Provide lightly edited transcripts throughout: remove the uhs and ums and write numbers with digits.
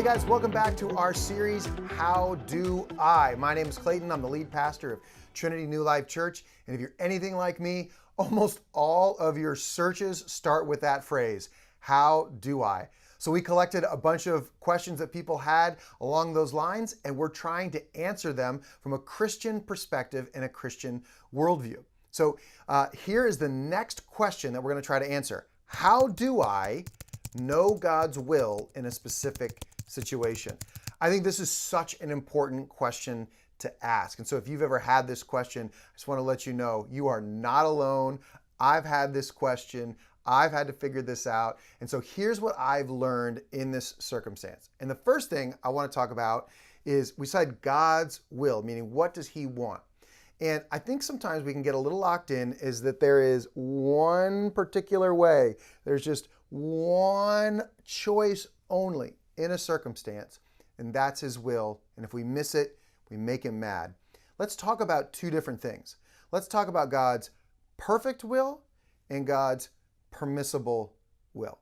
guys, welcome back to our series, How Do I? My name is Clayton. I'm the lead pastor of Trinity New Life Church. And if you're anything like me, almost all of your searches start with that phrase, how do I? So we collected a bunch of questions that people had along those lines, and we're trying to answer them from a Christian perspective and a Christian worldview. So here is the next question that we're going to try to answer. How do I know God's will in a specific situation? I think this is such an important question to ask. And so if you've ever had this question, I just want to let you know you are not alone. I've had this question. I've had to figure this out. And so here's what I've learned in this circumstance. And the first thing I want to talk about is we said God's will, meaning what does he want? And I think sometimes we can get a little locked in is that there is one particular way. There's just one choice only in a circumstance, and that's his will. And if we miss it, we make him mad. Let's talk about two different things. Let's talk about God's perfect will and God's permissible will.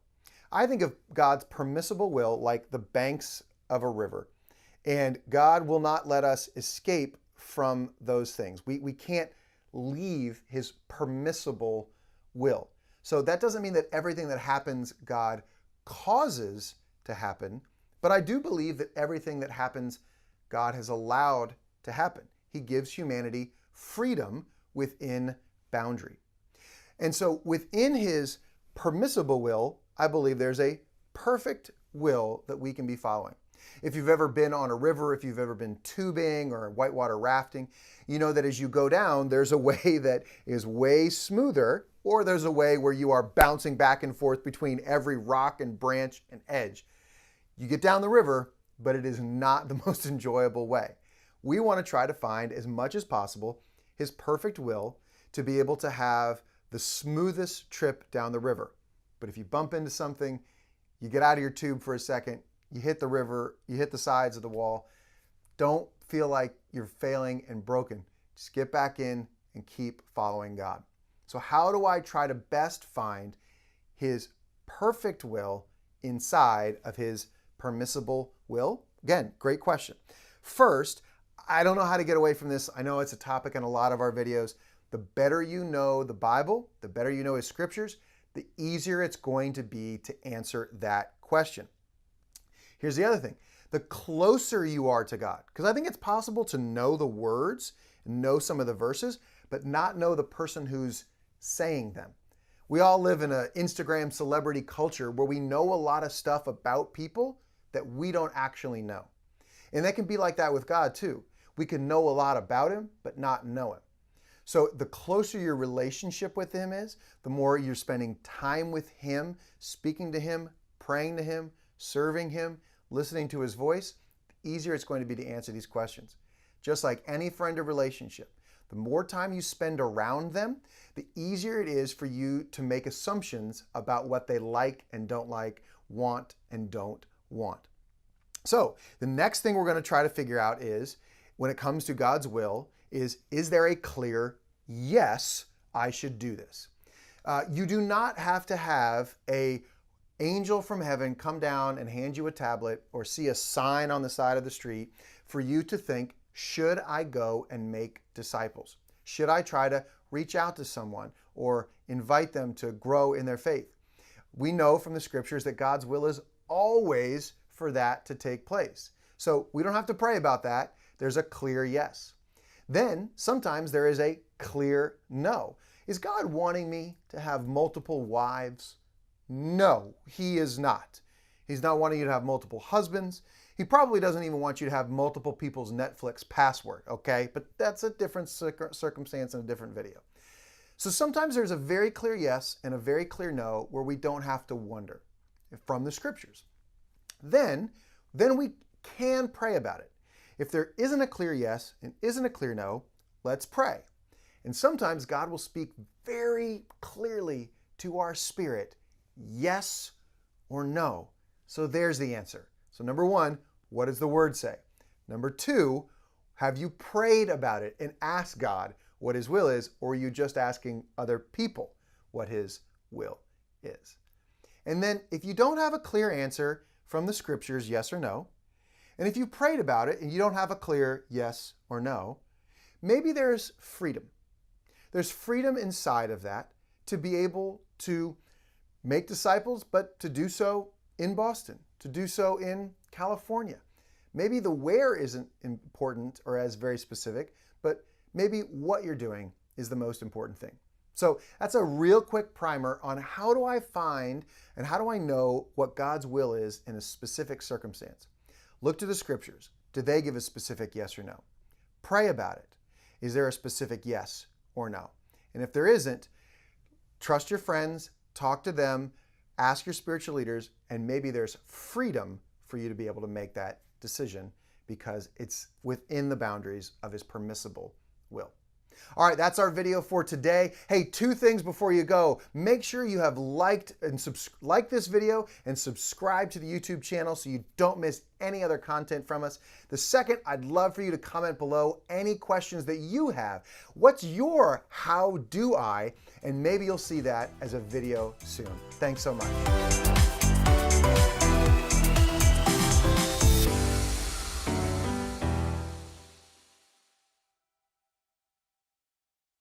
I think of God's permissible will like the banks of a river, and God will not let us escape from those things. We can't leave his permissible will. So that doesn't mean that everything that happens God causes to happen, but I do believe that everything that happens God has allowed to happen. He gives humanity freedom within boundary. And so within his permissible will, I believe there's a perfect will that we can be following. If you've ever been on a river, if you've ever been tubing or whitewater rafting, you know that as you go down, there's a way that is way smoother, or there's a way where you are bouncing back and forth between every rock and branch and edge. You get down the river, but it is not the most enjoyable way. We want to try to find as much as possible his perfect will to be able to have the smoothest trip down the river. But if you bump into something, you get out of your tube for a second, you hit the river, you hit the sides of the wall, don't feel like you're failing and broken. Just get back in and keep following God. So how do I try to best find his perfect will inside of his permissible will? Again, great question. First, I don't know how to get away from this. I know it's a topic in a lot of our videos. The better you know the Bible, the better you know his scriptures, the easier it's going to be to answer that question. Here's the other thing. The closer you are to God, because I think it's possible to know the words, know some of the verses, but not know the person who's saying them. We all live in an Instagram celebrity culture where we know a lot of stuff about people that we don't actually know. And that can be like that with God too. We can know a lot about him, but not know him. So the closer your relationship with him is, the more you're spending time with him, speaking to him, praying to him, serving him, listening to his voice, the easier it's going to be to answer these questions. Just like any friend or relationship, the more time you spend around them, the easier it is for you to make assumptions about what they like and don't like, want and don't want. So the next thing we're going to try to figure out is, when it comes to God's will, is there a clear yes, I should do this? You do not have to have an angel from heaven come down and hand you a tablet or see a sign on the side of the street for you to think, should I go and make disciples? Should I try to reach out to someone or invite them to grow in their faith? We know from the scriptures that God's will is always for that to take place. So we don't have to pray about that. There's a clear yes. Then sometimes there is a clear no. Is God wanting me to have multiple wives? No, he is not. He's not wanting you to have multiple husbands. He probably doesn't even want you to have multiple people's Netflix password, okay? But that's a different circumstance in a different video. So sometimes there's a very clear yes and a very clear no where we don't have to wonder from the scriptures. Then we can pray about it. If there isn't a clear yes and isn't a clear no, let's pray. And sometimes God will speak very clearly to our spirit, yes or no. So there's the answer. So number one, what does the word say? Number two, have you prayed about it and asked God what his will is, or are you just asking other people what his will is? And then if you don't have a clear answer from the scriptures, yes or no, And if you prayed about it and you don't have a clear yes or no, maybe there's freedom. There's freedom inside of that to be able to make disciples, but to do so in Boston, to do so in California. Maybe the where isn't important or as very specific, but maybe what you're doing is the most important thing. So that's a real quick primer on how do I find and how do I know what God's will is in a specific circumstance. Look to the scriptures. Do they give a specific yes or no? Pray about it. Is there a specific yes or no? And if there isn't, trust your friends, talk to them, ask your spiritual leaders, and maybe there's freedom for you to be able to make that decision because it's within the boundaries of His permissible will. All right, that's our video for today. Hey, 2 things before you go. Make sure you have liked this video and subscribe to the YouTube channel so you don't miss any other content from us. The second, I'd love for you to comment below any questions that you have. What's your how do I? And maybe you'll see that as a video soon. Thanks so much.